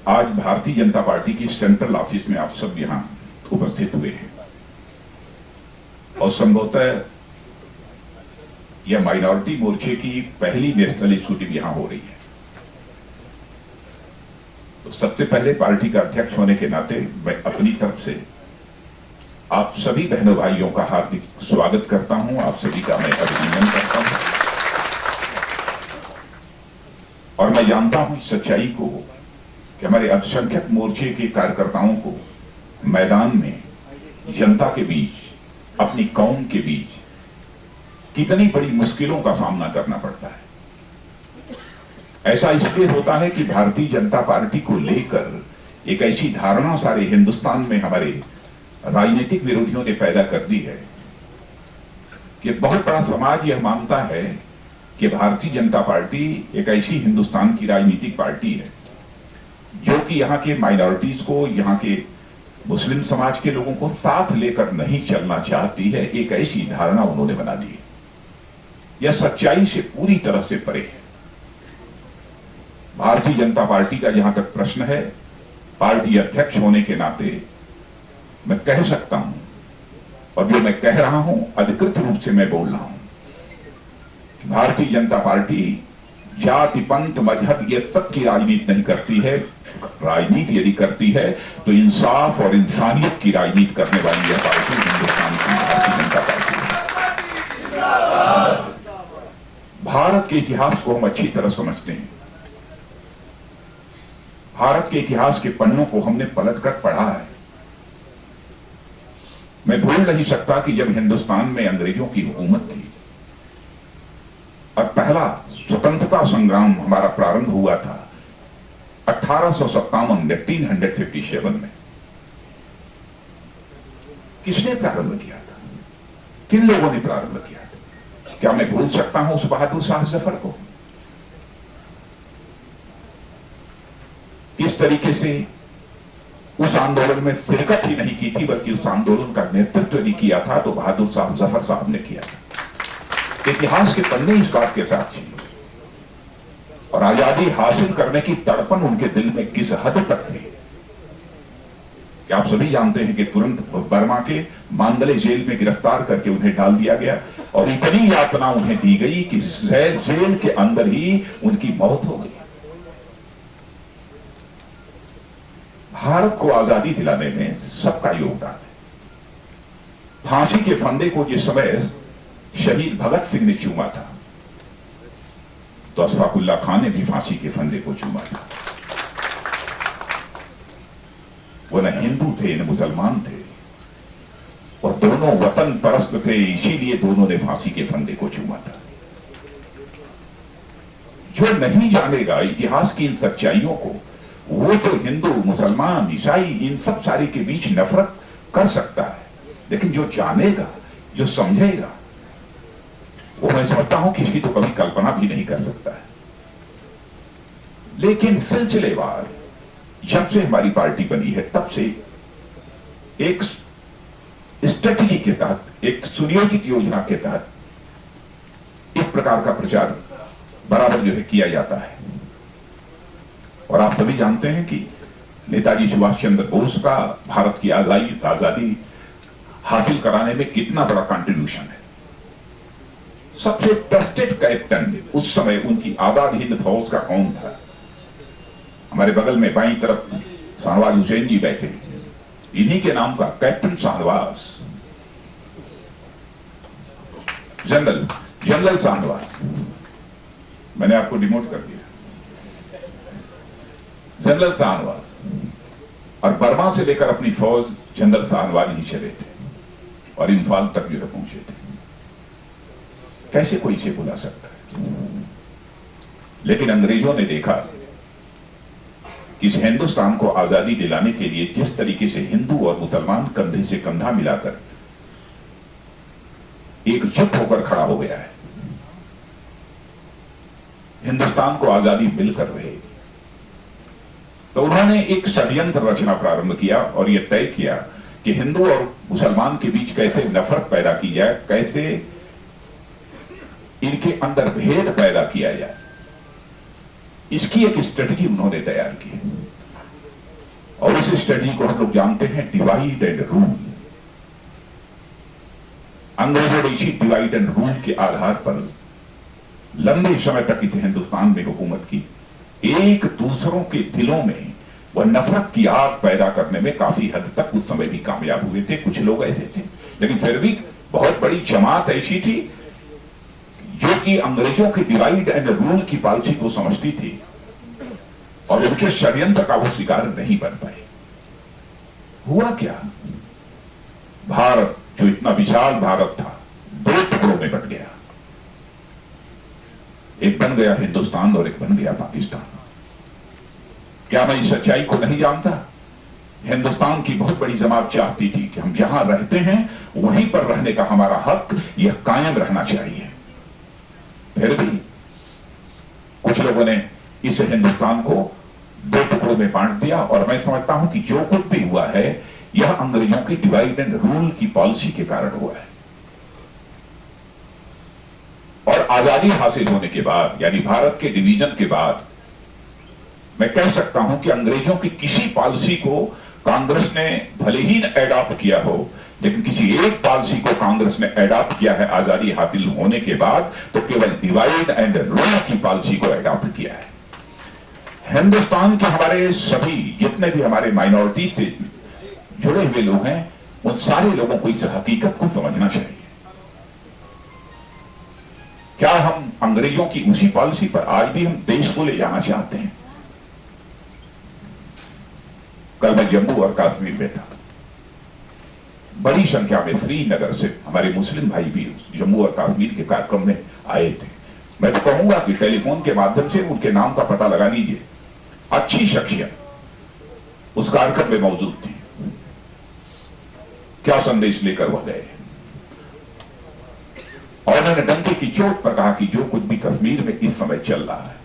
आज भारतीय जनता पार्टी की central office में आप सब यहां उपस्थित हुए हैं और संभवतः यह माइनॉरिटी मोर्चे की पहली नेशनल एग्जीक्यूटिव यहां हो रही है। तो सबसे पहले पार्टी का अध्यक्ष होने के नाते मैं अपनी तरफ से आप सभी बहनों भाइयों का हार्दिक स्वागत करता हूं, आप सभी का मैं अभिनंदन करता हूं और मैं जानता हूं इस सच्चाई को कि हमारे अल्पसंख्यक मोर्चे के कार्यकर्ताओं को मैदान में जनता के बीच, अपनी कौम के बीच कितनी बड़ी मुश्किलों का सामना करना पड़ता है। ऐसा इसलिए होता है कि भारतीय जनता पार्टी को लेकर एक ऐसी धारणा सारे हिंदुस्तान में हमारे राजनीतिक विरोधियों ने पैदा कर दी है कि बहुत बड़ा समाज यह मानता है कि भारतीय जनता पार्टी एक ऐसी हिंदुस्तान की राजनीतिक पार्टी है जो कि यहाँ के माइनॉरिटीज को, यहाँ के मुस्लिम समाज के लोगों को साथ लेकर नहीं चलना चाहती है। एक ऐसी धारणा उन्होंने बना दी है। यह सच्चाई से पूरी तरह से परे है। भारतीय जनता पार्टी का जहां तक प्रश्न है, पार्टी अध्यक्ष होने के नाते मैं कह सकता हूं और जो मैं कह रहा हूं अधिकृत रूप से मैं बोल रहा हूं कि भारतीय जनता पार्टी जाति, पंथ, मजहब ये सब की राजनीति नहीं करती है। राजनीति यदि करती है तो इंसाफ और इंसानियत की राजनीति करने वाली यह पार्टी हिंदुस्तान की भारतीय जनता पार्टी है। भारत के इतिहास को हम अच्छी तरह समझते हैं। भारत के इतिहास के पन्नों को हमने पलटकर पढ़ा है। मैं भूल नहीं सकता कि जब हिंदुस्तान में अंग्रेजों की हुकूमत थी और पहला स्वतंत्रता संग्राम हमारा प्रारंभ हुआ था 1857 में, 1857 में। किसने प्रारंभ किया था? किन लोगों ने प्रारंभ किया था? क्या मैं भूल सकता हूं उस बहादुर शाह जफर को? किस तरीके से उस आंदोलन में शिरकत ही नहीं की थी, बल्कि उस आंदोलन का नेतृत्व नहीं किया था तो बहादुर शाह जफर साहब ने किया था। इतिहास के पन्ने इस बात के साक्षी हैं। और आजादी हासिल करने की तड़पन उनके दिल में किस हद तक थी कि आप सभी जानते हैं कि तुरंत बर्मा के मांडले जेल में गिरफ्तार करके उन्हें डाल दिया गया और इतनी यातना उन्हें दी गई कि जेल के अंदर ही उनकी मौत हो गई। भारत को आजादी दिलाने में सबका योगदान है। फांसी के फंदे को जिस समय शहीद भगत सिंह ने चूमा था तो अशफाकुल्लाह खान ने भी फांसी के फंदे को चूमा था। वो न हिंदू थे न मुसलमान थे और दोनों वतन परस्त थे, इसीलिए दोनों ने फांसी के फंदे को चूमा था। जो नहीं जानेगा इतिहास की इन सच्चाइयों को, वो तो हिंदू, मुसलमान, ईसाई इन सब सारे के बीच नफरत कर सकता है, लेकिन जो जानेगा, जो समझेगा, वो मैं समझता हूं कि इसकी तो कभी कल्पना भी नहीं कर सकता है। लेकिन सिलसिलेवार जब से हमारी पार्टी बनी है तब से एक स्ट्रेटजी के तहत, एक सुनियोजित योजना के तहत इस प्रकार का प्रचार बराबर जो है किया जाता है। और आप सभी जानते हैं कि नेताजी सुभाष चंद्र बोस का भारत की आजादी हासिल कराने में कितना बड़ा कंट्रीब्यूशन है। सबसे ट्रस्टेड कैप्टन उस समय उनकी आजाद हिंद फौज का कौन था? हमारे बगल में बाईं तरफ शाहनवाज हुसैन जी बैठे, इन्हीं के नाम का कैप्टन शाहनवाज, जनरल शाहनवाज। मैंने आपको डिमोट कर दिया। जनरल शाहनवाज और बर्मा से लेकर अपनी फौज जनरल शाहनवाज ही चले थे और इम्फाल तक जो है पहुंचे थे। कैसे कोई इसे बुला सकता है? लेकिन अंग्रेजों ने देखा कि इस हिंदुस्तान को आजादी दिलाने के लिए जिस तरीके से हिंदू और मुसलमान कंधे से कंधा मिलाकर एकजुट होकर खड़ा हो गया है, हिंदुस्तान को आजादी मिलकर रहेगी, तो उन्होंने एक षड्यंत्र रचना प्रारंभ किया और यह तय किया कि हिंदू और मुसलमान के बीच कैसे नफरत पैदा की जाए, कैसे इनके अंदर भेद पैदा किया जाए। इसकी एक स्ट्रेटजी उन्होंने तैयार की और उस स्ट्रेटजी को हम लोग जानते हैं, डिवाइड एंड रूल। अंग्रेजों ने इसी डिवाइड एंड रूल के आधार पर लंबे समय तक इस हिंदुस्तान में हुकूमत की। एक दूसरों के दिलों में वह नफरत की आग पैदा करने में काफी हद तक उस समय भी कामयाब हुए थे। कुछ लोग ऐसे थे, लेकिन फिर भी बहुत बड़ी जमात ऐसी थी जो कि अंग्रेजों के डिवाइड एंड रूल की पॉलिसी को समझती थी और उनके षड्यंत्र का वो शिकार नहीं बन पाए। हुआ क्या, भारत जो इतना विशाल भारत था, दो टुकड़ों में बट गया। एक बन गया हिंदुस्तान और एक बन गया पाकिस्तान। क्या मैं इस सच्चाई को नहीं जानता? हिंदुस्तान की बहुत बड़ी जमात चाहती थी कि हम जहां रहते हैं वहीं पर रहने का हमारा हक यह कायम रहना चाहिए। फिर भी कुछ लोगों ने इस हिंदुस्तान को दो टुकड़ों में बांट दिया और मैं समझता हूं कि जो कुछ भी हुआ है यह अंग्रेजों की डिवाइड एंड रूल की पॉलिसी के कारण हुआ है। और आजादी हासिल होने के बाद, यानी भारत के डिवीजन के बाद, मैं कह सकता हूं कि अंग्रेजों की किसी पॉलिसी को कांग्रेस ने भले ही एडॉप्ट किया हो, लेकिन किसी एक पॉलिसी को कांग्रेस ने एडॉप्ट किया है आजादी हासिल होने के बाद, तो केवल डिवाइड एंड रूल की पॉलिसी को एडॉप्ट किया है। हिंदुस्तान के हमारे सभी जितने भी हमारे माइनॉरिटी से जुड़े हुए लोग हैं, उन सारे लोगों को इस हकीकत को समझना चाहिए। क्या हम अंग्रेजों की उसी पॉलिसी पर आज भी हम देश को ले जाना चाहते हैं? कल मैं जम्मू और कश्मीर में था, बड़ी संख्या में श्रीनगर से हमारे मुस्लिम भाई भी जम्मू और कश्मीर के कार्यक्रम में आए थे। मैं तो कहूंगा कि टेलीफोन के माध्यम से उनके नाम का पता लगा लीजिए। अच्छी शख्सियत उस कार्यक्रम में मौजूद थी। क्या संदेश लेकर वह गए? और उन्होंने डंके की चोट पर कहा कि जो कुछ भी कश्मीर में इस समय चल रहा है,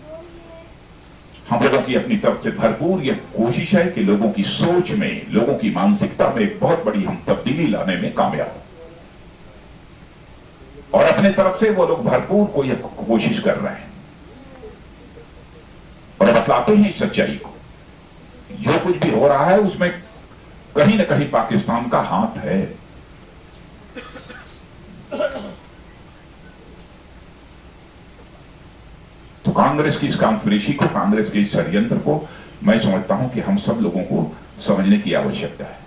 हम लोगों की अपनी तरफ से भरपूर यह कोशिश है कि लोगों की सोच में, लोगों की मानसिकता में एक बहुत बड़ी हम तब्दीली लाने में कामयाब हो। और अपने तरफ से वो लोग भरपूर को यह कोशिश कर रहे हैं और बतलाते हैं इस सच्चाई को। जो कुछ भी हो रहा है उसमें कहीं ना कहीं पाकिस्तान का हाथ है। तो कांग्रेस की इस कॉन्स्पिरेसी को, कांग्रेस के इस षड्यंत्र को मैं समझता हूं कि हम सब लोगों को समझने की आवश्यकता है।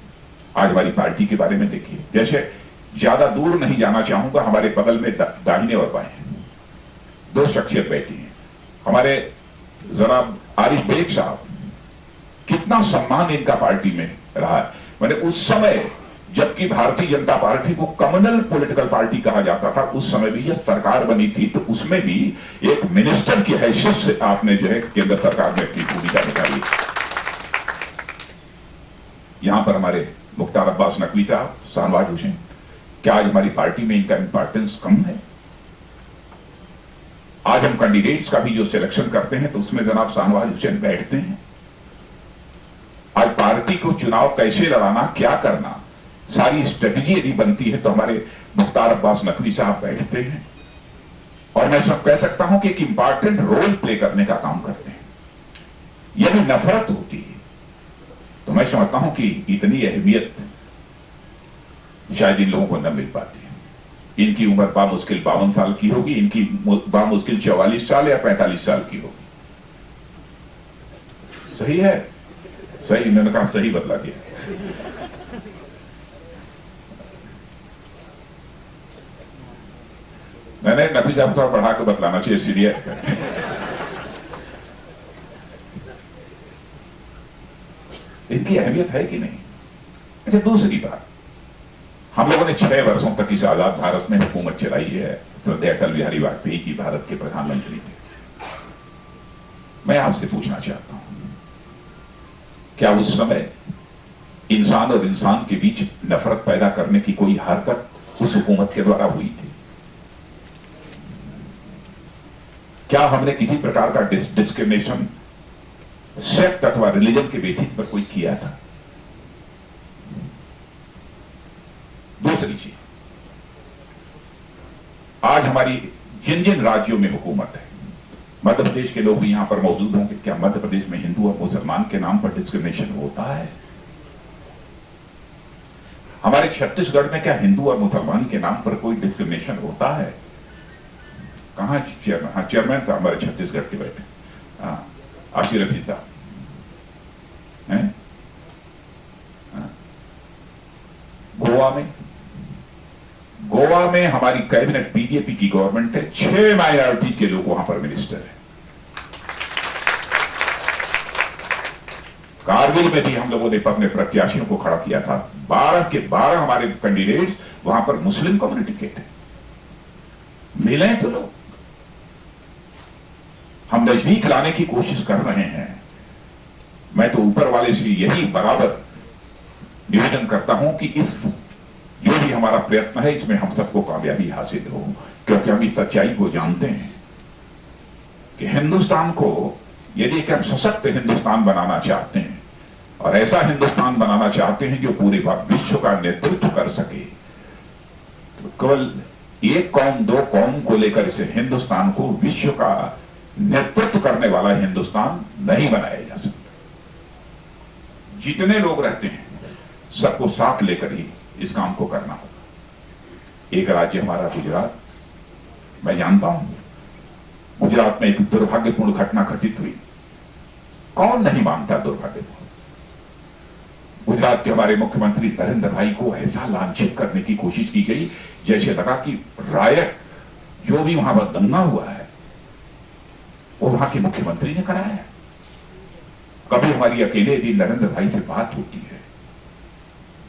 आज हमारी पार्टी के बारे में देखिए, जैसे ज्यादा दूर नहीं जाना चाहूंगा, हमारे बगल में दाहिने और बाएं दो शख्सियत बैठी हैं। हमारे जनाब आरिफ बेग साहब, कितना सम्मान इनका पार्टी में रहा है। मैंने उस समय जबकि भारतीय जनता पार्टी को कम्युनल पॉलिटिकल पार्टी कहा जाता था, उस समय भी यह सरकार बनी थी, तो उसमें भी एक मिनिस्टर की हैसियत से आपने जो है केंद्र सरकार में अपनी भूमिका निकाली। यहां पर हमारे मुख्तार अब्बास नकवी साहब, शाहनवाज हुसैन, क्या आज हमारी पार्टी में इनका इंपॉर्टेंस कम है? आज हम कैंडिडेट्स का भी जो सिलेक्शन करते हैं तो उसमें जनाब शाहनवाज हुसैन बैठते हैं। आज पार्टी को चुनाव कैसे लड़ाना, क्या करना, सारी स्ट्रेटजी यदि बनती है तो हमारे मुख्तार अब्बास नकवी साहब बैठते हैं और मैं सब कह सकता हूं कि एक इंपॉर्टेंट रोल प्ले करने का काम करते हैं। यदि नफरत होती है तो मैं समझता हूं कि इतनी अहमियत शायद इन लोगों को न मिल पाती है। इनकी उम्र बामुश्किल 52 साल की होगी, इनकी बामुश्किल 44 साल या 45 साल की होगी। सही है? सही, इन्होंने कहा सही बदला दिया। मैंने नकवी साहब थोड़ा बढ़ा के बतलाना चाहिए, सीनियर। इनकी अहमियत है कि नहीं? अच्छा, दूसरी बात, हम लोगों ने 6 वर्षों तक इस आजाद भारत में हुकूमत चलाई है। श्रद्धेय अटल बिहारी वाजपेयी जी भारत के प्रधानमंत्री थे। मैं आपसे पूछना चाहता हूं, क्या उस समय इंसान और इंसान के बीच नफरत पैदा करने की कोई हरकत उस हुकूमत के द्वारा हुई थी? क्या हमने किसी प्रकार का डिस्क्रिमिनेशन सेक्ट अथवा रिलीजन के बेसिस पर कोई किया था? दूसरी चीज, आज हमारी जिन जिन राज्यों में हुकूमत है, मध्य प्रदेश के लोग भी यहां पर मौजूद होंगे। क्या मध्य प्रदेश में हिंदू और मुसलमान के नाम पर डिस्क्रिमिनेशन होता है? हमारे छत्तीसगढ़ में क्या हिंदू और मुसलमान के नाम पर कोई डिस्क्रिमिनेशन होता है? कहां चेयरमैन? हाँ, चेयरमैन साहब हमारे छत्तीसगढ़ के बैठे, आशिर रफी साहब हैं। गोवा में हमारी कैबिनेट बीजेपी की गवर्नमेंट है, 6 माइनॉरिटी के लोग वहां पर मिनिस्टर है। कारगिल में भी हम लोगों ने अपने प्रत्याशियों को खड़ा किया था, 12 के 12 हमारे कैंडिडेट्स वहां पर मुस्लिम कम्युनिटी के थे। मिले तो लोग, हम नजदीक लाने की कोशिश कर रहे हैं। मैं तो ऊपर वाले से यही बराबर निवेदन करता हूं कि इस जो भी हमारा प्रयत्न है इसमें हम सबको कामयाबी हासिल हो, क्योंकि हम इस सच्चाई को जानते हैं कि हिंदुस्तान को यदि एक हम सशक्त हिंदुस्तान बनाना चाहते हैं और ऐसा हिंदुस्तान बनाना चाहते हैं जो पूरे विश्व का नेतृत्व कर सके, तो केवल एक कौम दो कौम को लेकर इसे हिंदुस्तान को विश्व का नेतृत्व करने वाला हिंदुस्तान नहीं बनाया जा सकता। जितने लोग रहते हैं सबको साथ लेकर ही इस काम को करना होगा। एक राज्य हमारा गुजरात, मैं जानता हूं गुजरात में एक दुर्भाग्यपूर्ण घटना घटित हुई। कौन नहीं मानता दुर्भाग्यपूर्ण? गुजरात के हमारे मुख्यमंत्री नरेंद्र भाई को ऐसा लांछित करने की कोशिश की गई जैसे लगा कि रायट जो भी वहां पर दंगा हुआ है वो वहां के मुख्यमंत्री ने कराया है। कभी हमारी अकेले भी नरेंद्र भाई से बात होती है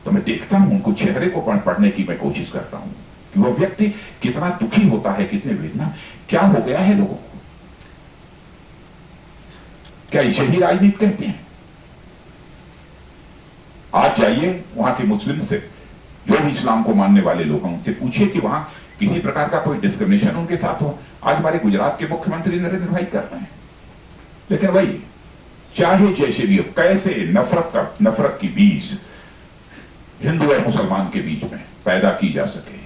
तो मैं देखता हूं, उनको चेहरे को पढ़ने की मैं कोशिश करता हूं कि वो व्यक्ति कितना दुखी होता है, कितने वेदना, क्या हो गया है लोगों को। क्या इसे ही राजनीति कहते हैं? आज जाइए वहां के मुस्लिम से, जो भी इस्लाम को मानने वाले लोग हैं, उनसे पूछिए कि वहां किसी प्रकार का कोई डिस्क्रिमिनेशन उनके साथ हो। आज हमारे गुजरात के मुख्यमंत्री नरेंद्र भाई कर रहे हैं, लेकिन वही चाहे जैसे भी हो, कैसे नफरत की बीज हिंदू और मुसलमान के बीच में पैदा की जा सके,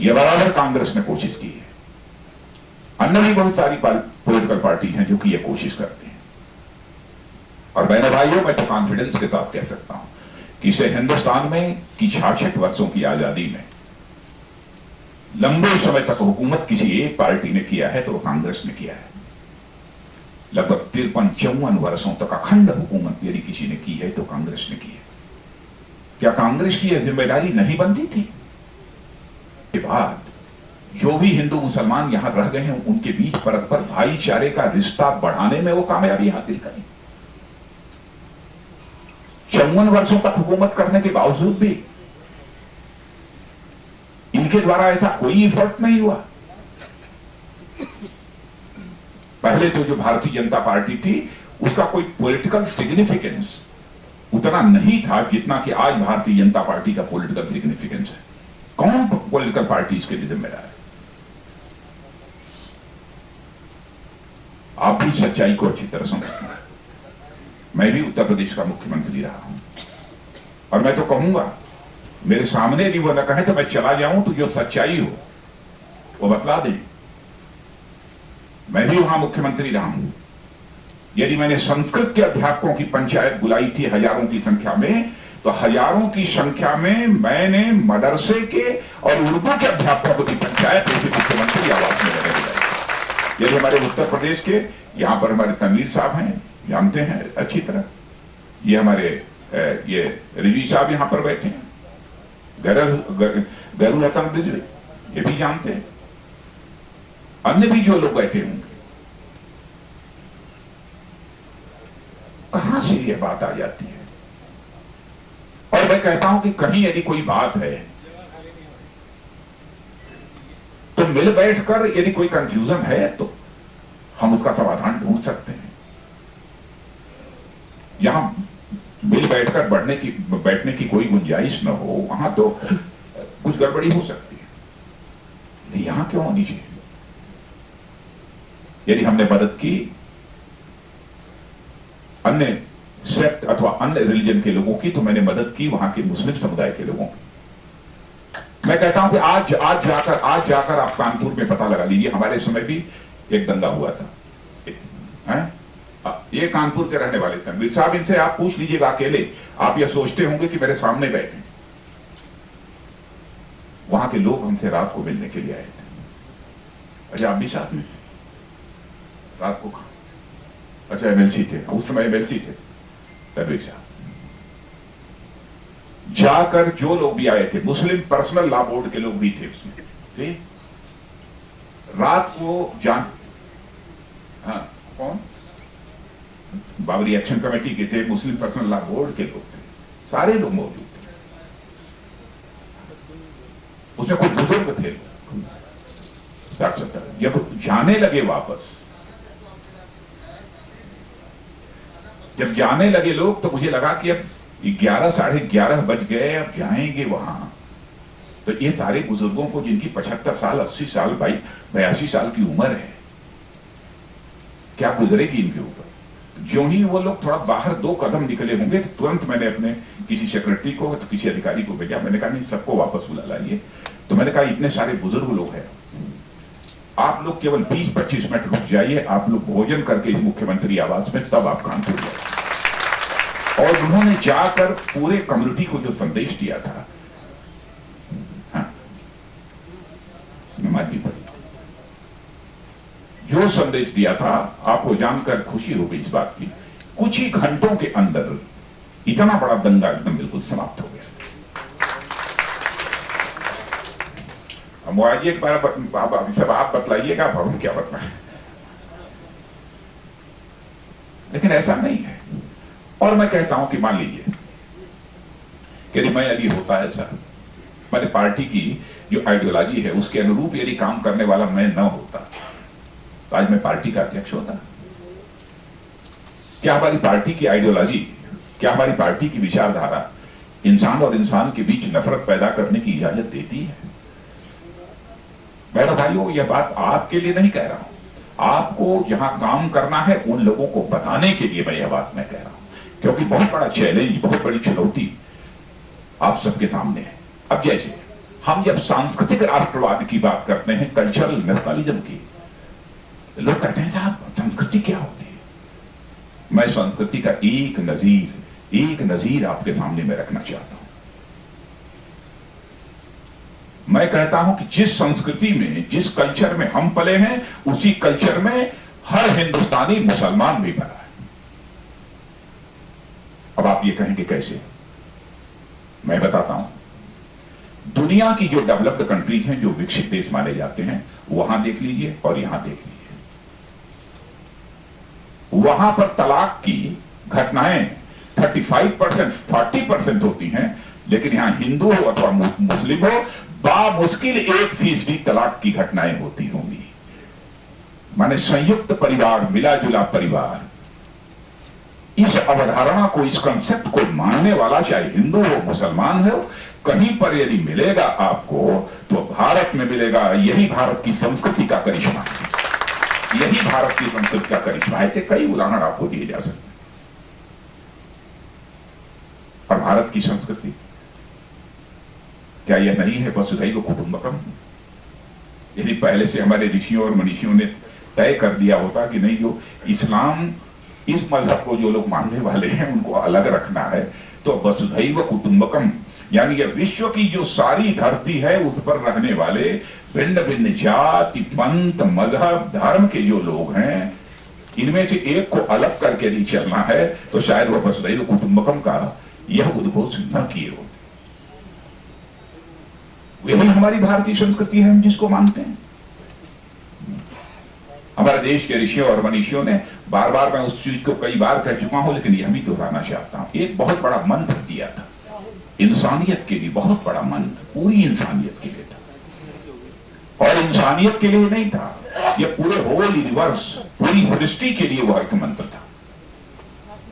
यह बराबर कांग्रेस ने कोशिश की है। अन्य भी बहुत सारी पॉलिटिकल पार्टीज हैं जो कि यह कोशिश करती हैं। और बहनों भाइयों, मैं तो कॉन्फिडेंस के साथ कह सकता हूं कि इसे हिंदुस्तान में की 66 वर्षों की आजादी में लंबे समय तक हुकूमत किसी एक पार्टी ने किया है तो वो कांग्रेस ने किया है। लगभग 53-54 वर्षों तक अखंड हुकूमत यदि किसी ने की है तो कांग्रेस ने की है। क्या कांग्रेस की यह जिम्मेदारी नहीं बनती थी के बाद जो भी हिंदू मुसलमान यहां रह गए हैं उनके बीच परस्पर भाईचारे का रिश्ता बढ़ाने में वो कामयाबी हासिल करें? 54 वर्षों तक हुकूमत करने के बावजूद भी इनके द्वारा ऐसा कोई एफर्ट नहीं हुआ। पहले तो जो भारतीय जनता पार्टी थी उसका कोई पॉलिटिकल सिग्निफिकेंस उतना नहीं था जितना कि आज भारतीय जनता पार्टी का पॉलिटिकल सिग्निफिकेंस है। कौन पॉलिटिकल पार्टी इसके लिए जिम्मेदार है? आप भी सच्चाई को अच्छी तरह समझते हैं। मैं भी उत्तर प्रदेश का मुख्यमंत्री रहा हूं और मैं तो कहूंगा, मेरे सामने भी वो न कहे तो मैं चला जाऊं तो जो सच्चाई हो वो बतला दें। मैं भी वहां मुख्यमंत्री रहा हूं। यदि मैंने संस्कृत के अध्यापकों की पंचायत बुलाई थी हजारों की संख्या में, तो हजारों की संख्या में मैंने मदरसे के और उर्दू के अध्यापकों की पंचायत ऐसे मुख्यमंत्री आवास में लगे बुलाई। यदि हमारे उत्तर प्रदेश के यहां पर हमारे तमीर साहब हैं, जानते हैं अच्छी तरह, ये हमारे ये रिजी साहब यहां पर बैठे हैं, गरुल हसन रिजवी, ये भी जानते हैं, अन्य भी जो लोग बैठे होंगे। कहां से यह बात आ जाती है? और मैं कहता हूं कि कहीं यदि कोई बात है तो मिल बैठकर यदि कोई कंफ्यूजन है तो हम उसका समाधान ढूंढ सकते हैं। यहां मिल बैठकर बैठने की कोई गुंजाइश न हो, वहां तो कुछ गड़बड़ी हो सकती है। यहां क्यों होनी चाहिए? यदि हमने मदद की अन्य सेक्ट अथवा अन्य रिलीजन के लोगों की, तो मैंने मदद की वहां के मुस्लिम समुदाय के लोगों की। मैं कहता हूं कि आज जाकर आप कानपुर में पता लगा लीजिए, हमारे समय भी एक दंगा हुआ था, ये कानपुर के रहने वाले थे। मीर साहब इनसे आप पूछ लीजिएगा अकेले, आप ये सोचते होंगे कि मेरे सामने बैठे। वहां के लोग हमसे रात को मिलने के लिए आए थे। अच्छा आप भी साथ में रात को? अच्छा एमएलसी थे उस समय, एमएलसी थे तनवीर साहब। जाकर जो लोग भी आए थे, मुस्लिम पर्सनल लॉ बोर्ड के लोग भी थे उसमें, ठीक? रात को जान, हाँ कौन, बाबरी एक्शन कमेटी के थे, मुस्लिम पर्सनल लॉ बोर्ड के लोग थे, सारे लोग मौजूद थे। उसमें कुछ बुजुर्ग थे 60-70। जब जाने लगे वापस, जब जाने लगे लोग, तो मुझे लगा कि अब 11 साढ़े 11 बज गए, अब जाएंगे वहां। तो ये सारे बुजुर्गों को जिनकी 75 साल 80 साल 82 साल की उम्र है, क्या गुजरेगी इनके ऊपर। जो ही वो लोग थोड़ा बाहर 2 कदम निकले होंगे, तो तुरंत मैंने अपने किसी सेक्रेटरी को, तो किसी अधिकारी को भेजा। मैंने कहा नहीं, सबको वापस बुला लाइए। तो मैंने कहा इतने सारे बुजुर्ग लोग हैं, आप लोग केवल 20-25 मिनट रुक जाइए, आप लोग भोजन करके इस मुख्यमंत्री आवास में, तब आप कानपुर जाइए। और उन्होंने जाकर पूरे कम्युनिटी को जो संदेश दिया था, हाँ, नमाज भी पढ़ी, जो संदेश दिया था, आपको जानकर खुशी हो गई इस बात की। कुछ ही घंटों के अंदर इतना बड़ा दंगा एकदम बिल्कुल समाप्त हो गया। मुआवजे एक बार सब आप बतलाइएगा, हम क्या बतलाएं। लेकिन ऐसा नहीं है। और मैं कहता हूं कि मान लीजिए कि मैं यदि होता है सर, मेरी पार्टी की जो आइडियोलॉजी है उसके अनुरूप यदि काम करने वाला मैं न होता, तो आज मैं पार्टी का अध्यक्ष होता। क्या हमारी पार्टी की आइडियोलॉजी, क्या हमारी पार्टी की विचारधारा इंसान और इंसान के बीच नफरत पैदा करने की इजाजत देती है? मेरे भाइयों, यह बात आपके लिए नहीं कह रहा हूं, आपको जहां काम करना है उन लोगों को बताने के लिए मैं यह बात मैं कह रहा हूं। क्योंकि बहुत बड़ा चैलेंज, बहुत बड़ी चुनौती आप सबके सामने है। अब जैसे हम जब सांस्कृतिक राष्ट्रवाद की बात करते हैं, कल्चरल नेशनलिज्म की, लोग कहते हैं साहब संस्कृति क्या होती है। मैं संस्कृति का एक नजीर आपके सामने में रखना चाहता हूं। मैं कहता हूं कि जिस संस्कृति में, जिस कल्चर में हम पले हैं, उसी कल्चर में हर हिंदुस्तानी मुसलमान भी पला है। अब आप ये कहेंगे कैसे? मैं बताता हूं। दुनिया की जो डेवलप्ड कंट्रीज हैं, जो विकसित देश माने जाते हैं, वहां देख लीजिए और यहां देख लीजिए। वहां पर तलाक की घटनाएं 35%, 40% होती हैं, लेकिन यहां हिंदू हो अथवा मुस्लिम हो, बामुश्किल 1% तलाक की घटनाएं होती होंगी। माने संयुक्त परिवार, मिला जुला परिवार, इस अवधारणा को, इस कंसेप्ट को मानने वाला चाहे हिंदू हो मुसलमान हो, कहीं पर यदि मिलेगा आपको, तो भारत में मिलेगा। यही भारत की संस्कृति का करिश्मा है, यही भारत की संस्कृति का करिश्मा है। ऐसे कई उदाहरण आपको दिए जा सकते हैं। और भारत की संस्कृति क्या यह नहीं है वसुधैव कुटुंबकम? यदि पहले से हमारे ऋषियों और मनीषियों ने तय कर दिया होता कि नहीं, जो इस्लाम, इस मजहब को जो लोग मानने वाले हैं उनको अलग रखना है, तो वसुधैव कुटुंबकम, यानी यह विश्व की जो सारी धरती है उस पर रहने वाले भिन्न भिन्न जाति, पंथ, मजहब, धर्म के जो लोग हैं, इनमें से एक को अलग करके यदि चलना है, तो शायद वह वसुधैव कुटुंबकम का यह उद्घोष न किए हो। यही हमारी भारतीय संस्कृति है, हम जिसको मानते हैं। हमारे देश के ऋषियों और मनीषियों ने बार बार, मैं उस चीज को कई बार कह चुका हूं, लेकिन यह भी दोहराना चाहता हूं, एक बहुत बड़ा मंत्र दिया था इंसानियत के लिए, बहुत बड़ा मंत्र, पूरी इंसानियत के लिए था। और इंसानियत के लिए नहीं था, यह पूरे होल यूनिवर्स, पूरी सृष्टि के लिए वह एक मंत्र था।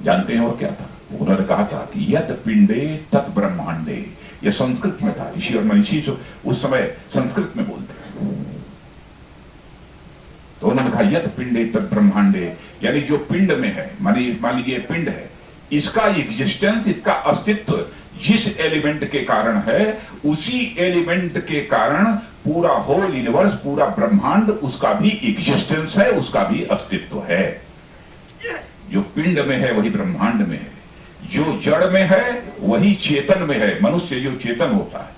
जानते हैं वो क्या था? उन्होंने कहा था कि यद पिंडे तत् ब्रह्मांडे। यह संस्कृत में था। ऋषि और मनीषी उस समय संस्कृत में बोलते हैं। तो उन्होंने कहा यद पिंडे तत् ब्रह्मांडे, यानी जो पिंड में है, मान लीजिए पिंड है, इसका एग्जिस्टेंस, इसका अस्तित्व जिस एलिमेंट के कारण है, उसी एलिमेंट के कारण पूरा होल यूनिवर्स, पूरा ब्रह्मांड, उसका भी एग्जिस्टेंस है, उसका भी अस्तित्व है। जो पिंड में है वही ब्रह्मांड में है, जो जड़ में है वही चेतन में है। मनुष्य जो चेतन होता है,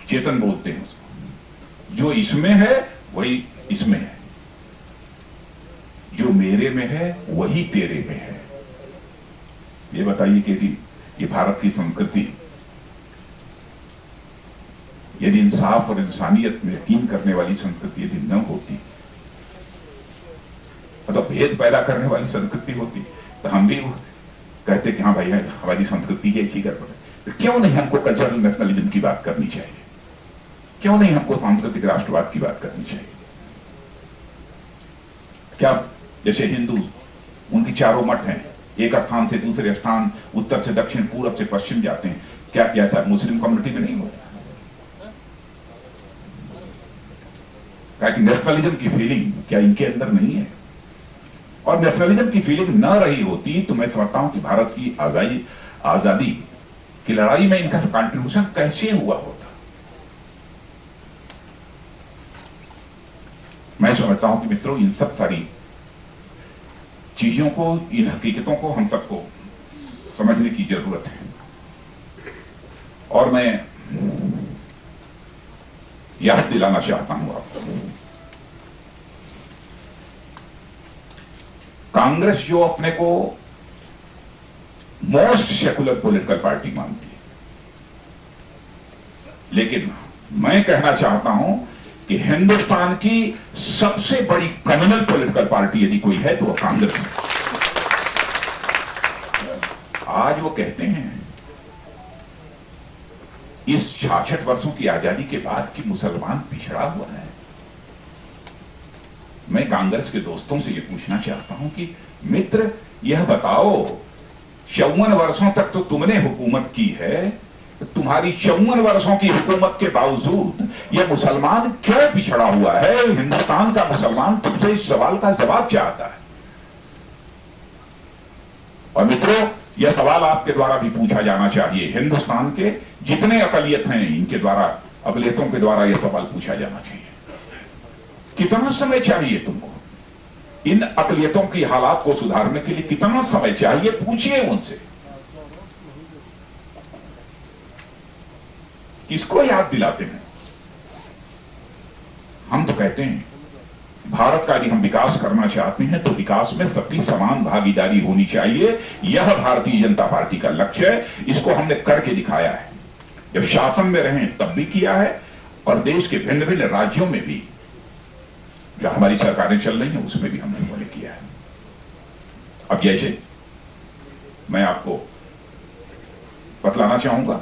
चेतन बोलते हैं उसको। जो इसमें है वही इसमें है, जो मेरे में है वही तेरे में है। ये बताइए कि ये भारत की संस्कृति यदि इंसाफ और इंसानियत में यकीन करने वाली संस्कृति यदि न होती, तो भेद पैदा करने वाली संस्कृति होती, तो हम भी कहते कि हाँ भाई हमारी संस्कृति है इसी गड़बड़ है। तो क्यों नहीं हमको कल्चरल नेशनलिज्म की बात करनी चाहिए? क्यों नहीं हमको सांस्कृतिक राष्ट्रवाद की बात करनी चाहिए? क्या जैसे हिंदू, उनकी चारों मठ हैं, एक स्थान से दूसरे स्थान, उत्तर से दक्षिण, पूर्व से पश्चिम जाते हैं। क्या किया था? मुस्लिम कम्युनिटी में नहीं होता, कि नेशनलिज्म की फीलिंग क्या इनके अंदर नहीं है? और नेशनलिज्म की फीलिंग न रही होती तो मैं समझता हूं कि भारत की आजादी की लड़ाई में इनका कंट्रीब्यूशन कैसे हुआ होता। मैं समझता हूं कि मित्रों, इन सब सारी चीजों को, इन हकीकतों को हम सबको समझने की जरूरत है। और मैं याद दिलाना चाहता हूं आपको, कांग्रेस जो अपने को मोस्ट सेकुलर पॉलिटिकल पार्टी मानती है, लेकिन मैं कहना चाहता हूं कि हिंदुस्तान की सबसे बड़ी कम्युनल पॉलिटिकल पार्टी यदि कोई है तो वो कांग्रेस है। आज वो कहते हैं इस 66 वर्षों की आजादी के बाद कि मुसलमान पिछड़ा हुआ है। मैं कांग्रेस के दोस्तों से यह पूछना चाहता हूं कि मित्र, यह बताओ, 54 वर्षों तक तो तुमने हुकूमत की है, तुम्हारी 54 वर्षों की हुकूमत के बावजूद यह मुसलमान क्यों पिछड़ा हुआ है? हिंदुस्तान का मुसलमान तुमसे इस सवाल का जवाब चाहता है। और मित्रों, यह सवाल आपके द्वारा भी पूछा जाना चाहिए। हिंदुस्तान के जितने अकलियत हैं, इनके द्वारा, अकलियतों के द्वारा यह सवाल पूछा जाना चाहिए। कितना समय चाहिए तुमको इन अकलियतों की हालात को सुधारने के लिए? कितना समय चाहिए? पूछिए उनसे। किसको याद दिलाते हैं? हम तो कहते हैं भारत का यदि हम विकास करना चाहते हैं तो विकास में सबकी समान भागीदारी होनी चाहिए। यह भारतीय जनता पार्टी का लक्ष्य है। इसको हमने करके दिखाया है। जब शासन में रहे तब भी किया है, और देश के भिन्न भिन्न राज्यों में भी जो हमारी सरकारें चल रही हैं उसमें भी हमने किया है। अब जैसे मैं आपको बतलाना चाहूंगा,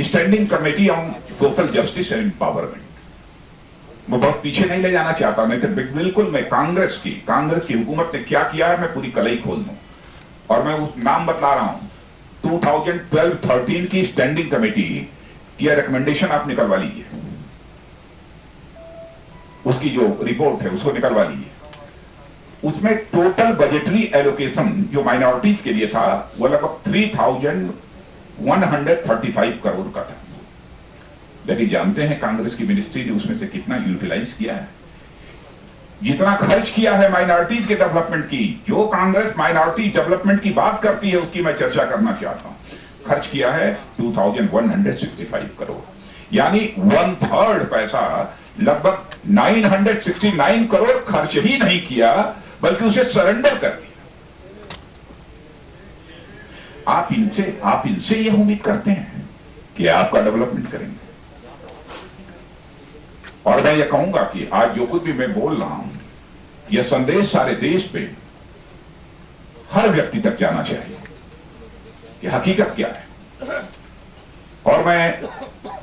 standing committee on social justice and empowerment, मैं बहुत पीछे नहीं ले जाना चाहता, नहीं तो बिल्कुल मैं कांग्रेस की हुकूमत ने क्या किया है मैं पूरी कलई खोल दूं। और मैं उस नाम बतला रहा हूं, 2012-13 की स्टैंडिंग कमेटी की रिकमेंडेशन आप निकलवा लीजिए, उसकी जो रिपोर्ट है उसको निकलवा लीजिए। उसमें टोटल बजटरी एलोकेशन जो माइनॉरिटीज के लिए था वो लगभग 3,135 करोड़ का था। लेकिन जानते हैं कांग्रेस की मिनिस्ट्री ने उसमें से कितना यूटिलाइज किया है? जितना खर्च किया है माइनॉरिटीज के डेवलपमेंट की, जो कांग्रेस माइनॉरिटी डेवलपमेंट की बात करती है उसकी मैं चर्चा करना चाहता हूं, खर्च किया है 2,165 करोड़, यानी 1/3 पैसा, लगभग 969 करोड़ खर्च ही नहीं किया बल्कि उसे सरेंडर कर दिया। आप इनसे यह उम्मीद करते हैं कि आपका डेवलपमेंट करेंगे? और मैं ये कहूंगा कि आज जो कुछ भी मैं बोल रहा हूं, यह संदेश सारे देश पे हर व्यक्ति तक जाना चाहिए कि हकीकत क्या है। और मैं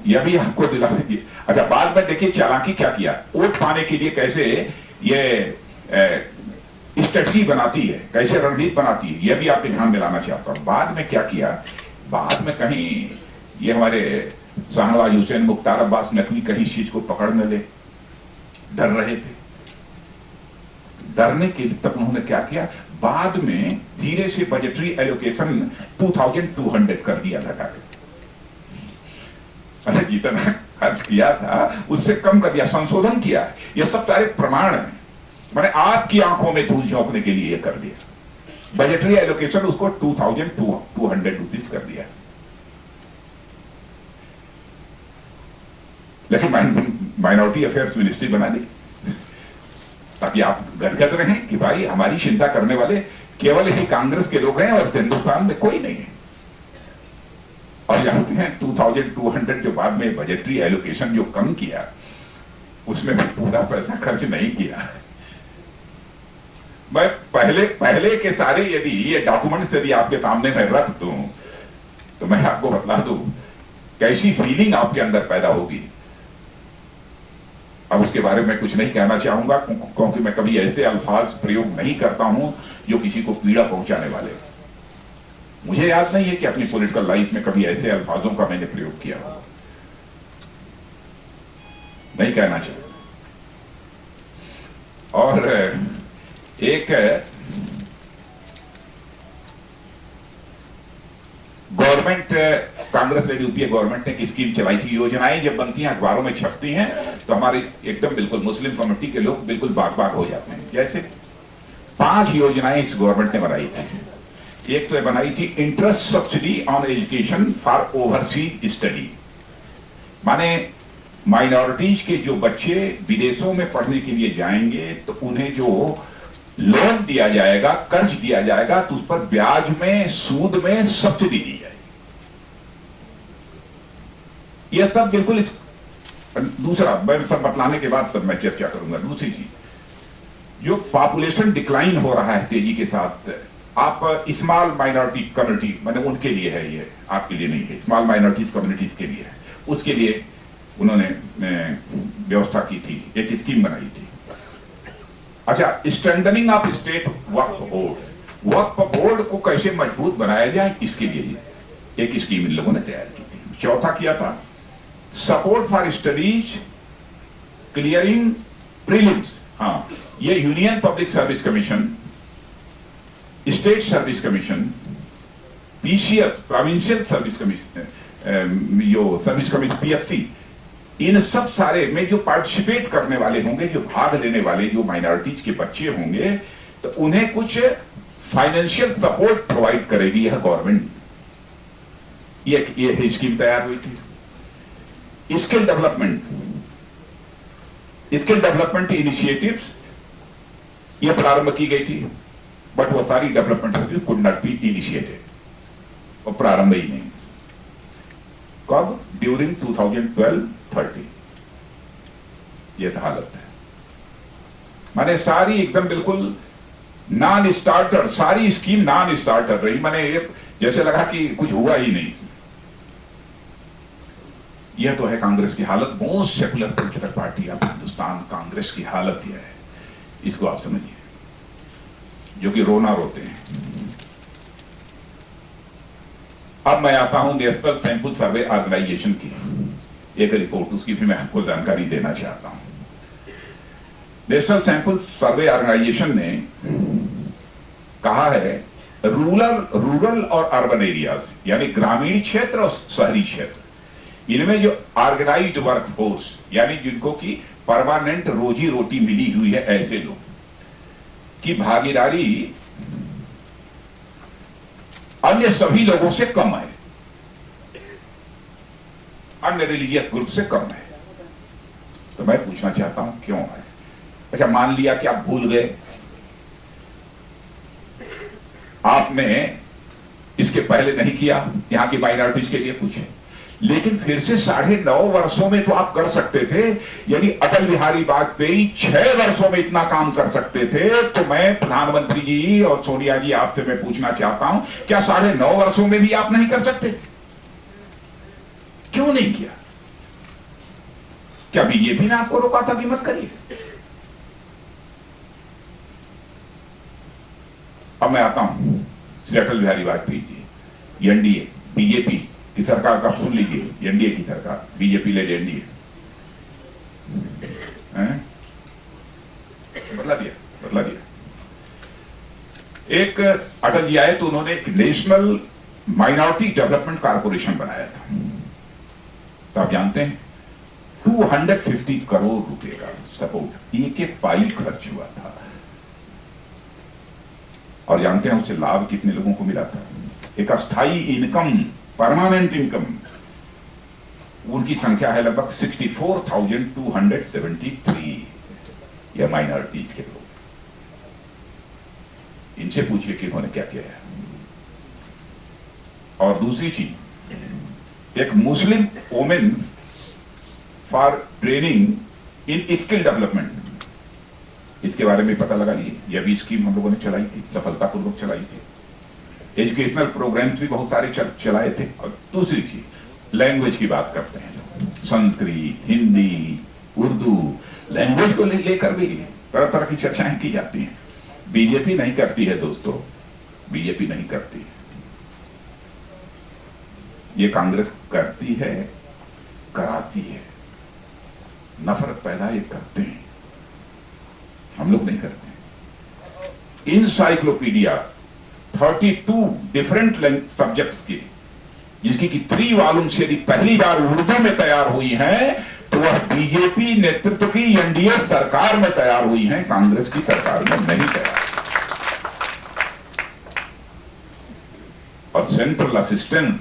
यह भी आपको दिलाऊंगी, अच्छा बाद में देखिए चालाकी क्या किया, वोट पाने के लिए कैसे ये स्ट्रेटजी बनाती है, कैसे रणनीति बनाती है, यह भी आपके ध्यान में लाना चाहता हूं। बाद में क्या किया, बाद में कहीं ये हमारे शाहनवाज हुसैन, मुख्तार अब्बास नकवी कहीं चीज को पकड़ न ले, डर रहे थे। डरने के लिए तब उन्होंने क्या किया, बाद में धीरे से बजटरी एलोकेशन 2,200 कर दिया घटा के। अच्छा जितना खर्च किया था उससे कम कर दिया, संशोधन किया है। ये सब सारे प्रमाण हैं। मैंने आपकी आंखों में धूल झोंकने के लिए कर दिया। बजटरी एलोकेशन उसको 2200 रुपीज कर दिया, लेकिन माइनॉरिटी अफेयर्स मिनिस्ट्री बना दी ताकि आप गदगद रहें कि भाई हमारी चिंता करने वाले केवल ही कांग्रेस के लोग हैं और हिंदुस्तान में कोई नहीं है। और जानते हैं 2200 जो बाद में बजटरी एलोकेशन जो कम किया उसमें भी पूरा पैसा खर्च नहीं किया। मैं पहले के सारे यदि ये डॉक्यूमेंट्स यदि आपके सामने मैं रख दूं तो मैं आपको बतला दूं कैसी फीलिंग आपके अंदर पैदा होगी। अब उसके बारे में कुछ नहीं कहना चाहूंगा क्योंकि मैं कभी ऐसे अल्फाज प्रयोग नहीं करता हूं जो किसी को पीड़ा पहुंचाने वाले। मुझे याद नहीं है कि अपनी पॉलिटिकल लाइफ में कभी ऐसे अल्फाजों का मैंने प्रयोग किया हो, नहीं कहना चाहिए। और एक गवर्नमेंट, कांग्रेस ने यूपीए गवर्नमेंट ने एक स्कीम चलाई थी। योजनाएं जब बनती हैं अखबारों में छपती हैं तो हमारे एकदम बिल्कुल मुस्लिम कम्युनिटी के लोग बिल्कुल बाग बाग हो जाते हैं। जैसे 5 योजनाएं इस गवर्नमेंट ने बनाई थी। एक तो बनाई थी interest subsidy on education for overseas study, माने माइनॉरिटीज के जो बच्चे विदेशों में पढ़ने के लिए जाएंगे तो उन्हें जो लोन दिया जाएगा, कर्ज दिया जाएगा, तो उस पर ब्याज में, सूद में सब्सिडी दी जाएगी। यह सब बिल्कुल इस दूसरा मैं सब बतलाने के बाद तब मैं चर्चा करूंगा। दूसरी चीज, जो पॉपुलेशन डिक्लाइन हो रहा है तेजी के साथ, आप स्मॉल माइनॉरिटी कम्युनिटी, मैंने उनके लिए है, ये आपके लिए नहीं है, स्मॉल माइनॉरिटीज कम्युनिटीज के लिए है, उसके लिए उन्होंने व्यवस्था की थी, एक स्कीम बनाई थी। अच्छा, strengthening of state Waqf board, Waqf board को कैसे मजबूत बनाया जाए इसके लिए एक स्कीम इन लोगों ने तैयार की थी। चौथा किया था support for studies clearing prelims. हाँ, ये union public service commission, state service commission, PCS provincial service commission, जो सर्विस कमीशन पीएससी, इन सब सारे में जो पार्टिसिपेट करने वाले होंगे, जो भाग लेने वाले जो माइनॉरिटीज के बच्चे होंगे, तो उन्हें कुछ फाइनेंशियल सपोर्ट प्रोवाइड करेगी यह गवर्नमेंट। ये स्कीम तैयार हुई थी। स्किल डेवलपमेंट इनिशिएटिव्स ये प्रारंभ की गई थी, बट वो सारी development could not be initiated, वो प्रारंभ ही नहीं। कब? ड्यूरिंग 2012-13 ये हालत है। माने सारी एकदम बिल्कुल नॉन स्टार्टर, सारी स्कीम नॉन स्टार्टर रही। माने ये जैसे लगा कि कुछ हुआ ही नहीं। यह तो है कांग्रेस की हालत। Most secular political party of Hindustan, Congress की हालत यह है, इसको आप समझिए, जो कि रोना रोते हैं। अब मैं आता हूं नेशनल सैंपल सर्वे ऑर्गेनाइजेशन की एक रिपोर्ट, उसकी भी मैं आपको जानकारी देना चाहता हूं। नेशनल सैंपल सर्वे ऑर्गेनाइजेशन ने कहा है रूरल और अर्बन एरियाज, यानी ग्रामीण क्षेत्र और शहरी क्षेत्र, इनमें जो ऑर्गेनाइज्ड वर्कफोर्स, यानी जिनको की परमानेंट रोजी रोटी मिली हुई है, ऐसे लोग की भागीदारी अन्य सभी लोगों से कम है, अन्य रिलीजियस ग्रुप से कम है। तो मैं पूछना चाहता हूं क्यों है? अच्छा, मान लिया कि आप भूल गए, आपने इसके पहले नहीं किया यहां की माइनॉरिटीज के लिए कुछ, लेकिन फिर से 9.5 वर्षों में तो आप कर सकते थे। यदि अटल बिहारी वाजपेयी 6 वर्षों में इतना काम कर सकते थे, तो मैं प्रधानमंत्री जी और सोनिया जी आपसे मैं पूछना चाहता हूं, क्या 9.5 वर्षों में भी आप नहीं कर सकते? क्यों नहीं किया? क्या बीजेपी ने आपको रोका था कि मत करिए? अब मैं आता हूं श्री अटल बिहारी वाजपेयी जी, एनडीए बीजेपी की सरकार का सुन लीजिए, एनडीए की सरकार, बीजेपी लेड एनडीए, बदला दिया। एक अटल जी आए तो उन्होंने एक नेशनल माइनॉरिटी डेवलपमेंट कारपोरेशन बनाया था। तो आप जानते हैं 250 करोड़ रुपए का सपोर्ट, एक एक पाई खर्च हुआ था। और जानते हैं उससे लाभ कितने लोगों को मिला था? एक अस्थाई इनकम, परमानेंट इनकम, उनकी संख्या है लगभग 64,273। यह माइनॉरिटीज के लोग, इनसे पूछिए कि इन्होंने क्या किया है। और दूसरी चीज, एक Muslim women for training in skill development, इसके बारे में पता लगा लिए। यह भी स्कीम हम लोगों ने चलाई थी, सफलतापूर्वक चलाई थी। एजुकेशनल प्रोग्राम्स भी बहुत सारे चलाए थे। और दूसरी चीज, लैंग्वेज की बात करते हैं, संस्कृत, हिंदी, उर्दू, लैंग्वेज को लेकर भी तरह तरह की चर्चाएं की जाती हैं। बीजेपी नहीं करती है दोस्तों, बीजेपी नहीं करती है, ये कांग्रेस करती है, कराती है। नफरत पैदा ये करते हैं, हम लोग नहीं करते। इंसाइक्लोपीडिया 32 डिफरेंट सब्जेक्ट्स की, जिसकी कि 3 वॉल्यूम्स यदि पहली बार उर्दू में तैयार हुई है तो वह बीजेपी नेतृत्व की एनडीए सरकार में तैयार हुई है, कांग्रेस की सरकार में नहीं तैयार। और सेंट्रल असिस्टेंस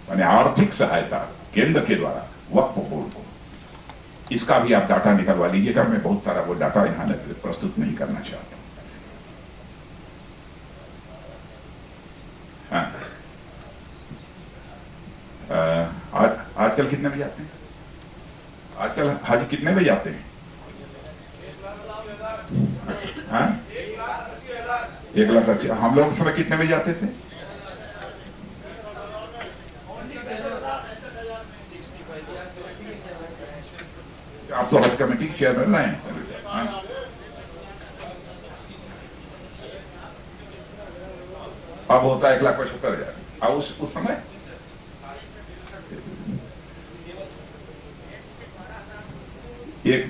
यानी आर्थिक सहायता केंद्र के द्वारा वक्फ बोर्ड को, इसका भी आप डाटा निकलवा लीजिएगा। मैं बहुत सारा वो डाटा यहां प्रस्तुत नहीं करना चाहता हूं। हाँ। आजकल कितने बजे आते हैं? आजकल हाजी कितने बजे आते हैं? हाँ? 1,80,000। हम लोग उस समय कितने बजे आते थे? आप तो हज कमेटी के चेयरमैन रहे हैं। हाँ? अब होता है 1,75,000। अब उस समय एक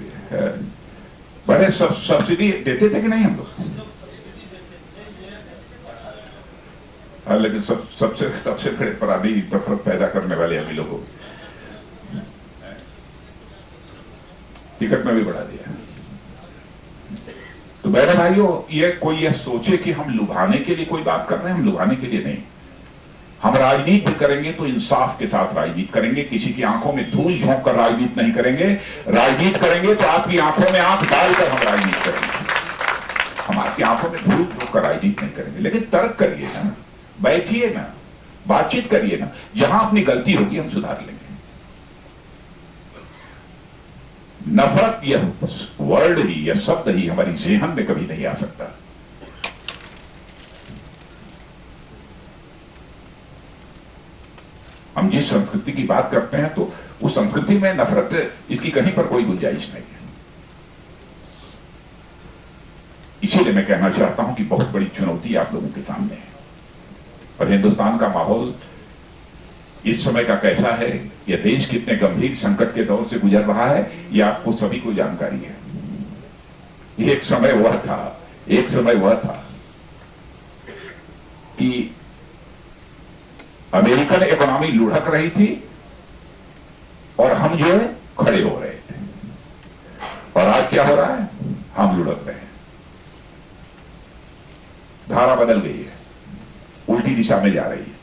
बड़े सब्सिडी देते थे कि नहीं हम लोग? लेकिन सबसे बड़े अपराधी नफरत पैदा करने वाले अभी लोगों को टिकट में भी बढ़ा दिया। तो मेरे भाइयों, ये कोई ये सोचे कि हम लुभाने के लिए कोई बात कर रहे हैं, हम लुभाने के लिए नहीं। हम राजनीति करेंगे तो इंसाफ के साथ राजनीति करेंगे, किसी की आंखों में धूल झोंक कर राजनीति नहीं करेंगे। राजनीति करेंगे तो आपकी आंखों में आंख डालकर हम राजनीति करेंगे। हम आपकी आंखों में धूल झोंक कर राजनीति नहीं करेंगे, लेकिन तर्क करिए ना, बैठिए ना, बातचीत करिए ना। जहां अपनी गलती होगी हम सुधार लेंगे। नफरत यह वर्ड ही, यह शब्द ही हमारी जेहन में कभी नहीं आ सकता। हम जिस संस्कृति की बात करते हैं तो उस संस्कृति में नफरत, इसकी कहीं पर कोई गुंजाइश नहीं है। इसीलिए मैं कहना चाहता हूं कि बहुत बड़ी चुनौती आप लोगों के सामने है। और हिंदुस्तान का माहौल इस समय का कैसा है, यह देश कितने गंभीर संकट के दौर से गुजर रहा है, यह आपको सभी को जानकारी है। एक समय वह था कि अमेरिकन इकोनॉमी लुढ़क रही थी और हम जो है खड़े हो रहे थे। और आज क्या हो रहा है? हम लुढ़क रहे हैं। धारा बदल गई है, उल्टी दिशा में जा रही है।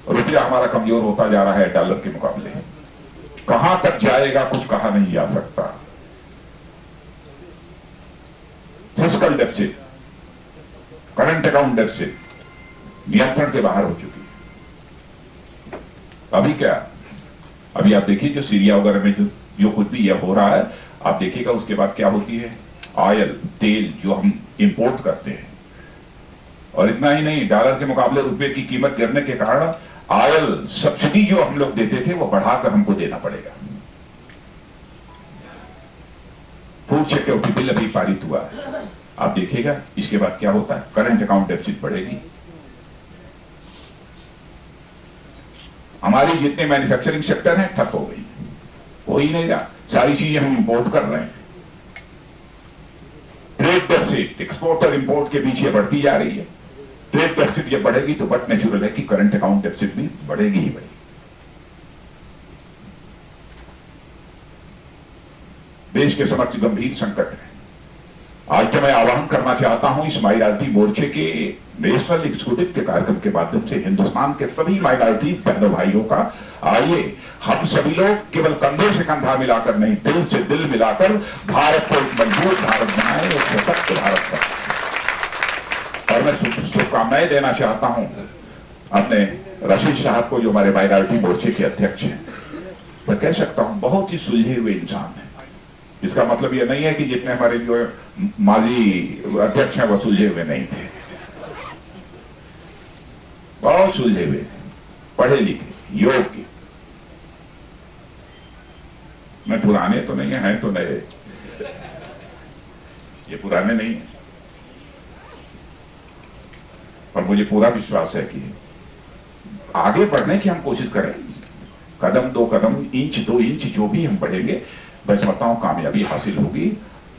रुपया हमारा कमजोर होता जा रहा है डॉलर के मुकाबले। कहां तक जाएगा कुछ कहा नहीं जा सकता। Fiscal deficit, current account deficit नियंत्रण के बाहर हो चुकी है। अभी क्या, अभी आप देखिए जो सीरिया वगैरह में जो कुछ भी यह हो रहा है, आप देखिएगा उसके बाद क्या होती है। ऑयल, तेल जो हम इंपोर्ट करते हैं, और इतना ही नहीं, डॉलर के मुकाबले रुपए की कीमत गिरने के कारण ऑयल सब्सिडी जो हम लोग देते थे वो बढ़ाकर हमको देना पड़ेगा। फूड सिक्योरिटी बिल अभी पारित हुआ है, आप देखिएगा इसके बाद क्या होता है। करंट अकाउंट डेफिसिट बढ़ेगी। हमारी जितने मैन्युफैक्चरिंग सेक्टर है ठप हो गई, हो ही नहीं रहा। सारी चीजें हम इंपोर्ट कर रहे हैं। ट्रेड डेफिसिट, एक्सपोर्ट और इंपोर्ट के बीच ये बढ़ती जा रही है। ट्रेड डेफिसिट जब बढ़ेगी तो बट नेचुरल है कि करंट अकाउंट डेफिसिट भी बढ़ेगी ही बढ़ेगी। देश के समक्ष गंभीर संकट है। आज तो मैं आह्वान करना चाहता हूं इस माइनॉरिटी मोर्चे के नेशनल एग्जीक्यूटिव के कार्यक्रम के माध्यम से हिंदुस्तान के सभी माइनॉरिटी बहनों भाइयों का, आइए हम सभी लोग केवल कंधे से कंधा मिलाकर नहीं, दिल से दिल मिलाकर भारत को एक मजबूत भारत बनाए, एक सशक्त भारत बनाए। और मैं शुभकामनाएं देना चाहता हूं अपने रशीद साहब को, जो हमारे माइनॉरिटी मोर्चे के अध्यक्ष हैं। मैं कह सकता हूं बहुत ही सुलझे हुए इंसान है। इसका मतलब यह नहीं है कि जितने हमारे जो माजी अध्यक्ष हैं वो सुलझे हुए नहीं थे, बहुत सुलझे हुए, पढ़े लिखे, योग्य। मैं पुराने तो नहीं हैं तो नए, ये पुराने नहीं है, पर मुझे पूरा विश्वास है कि आगे बढ़ने की हम कोशिश करें, कदम दो कदम, इंच दो इंच जो भी हम बढ़ेंगे, मैं समझता हूं कामयाबी हासिल होगी।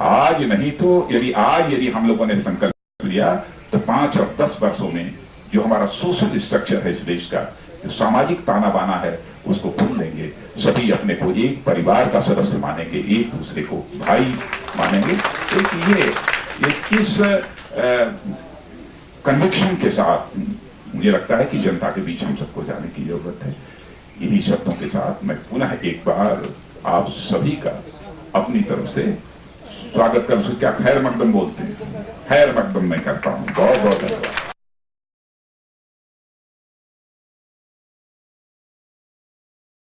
आज नहीं तो यदि हम लोगों ने संकल्प लिया तो 5 और 10 वर्षों में जो हमारा सोशल स्ट्रक्चर है इस देश का, जो सामाजिक ताना बाना है, उसको भूल देंगे। सभी अपने को एक परिवार का सदस्य मानेंगे, एक दूसरे को भाई मानेंगे। तो ये इस कन्विक्शन के साथ मुझे लगता है कि जनता के बीच हम सबको जाने की जरूरत है। इन्हीं शब्दों के साथ मैं पुनः एक बार आप सभी का अपनी तरफ से स्वागत कर, क्या खैर मकदम बोलते हैं, खैर मकदम मैं करता हूं। बहुत बहुत धन्यवाद।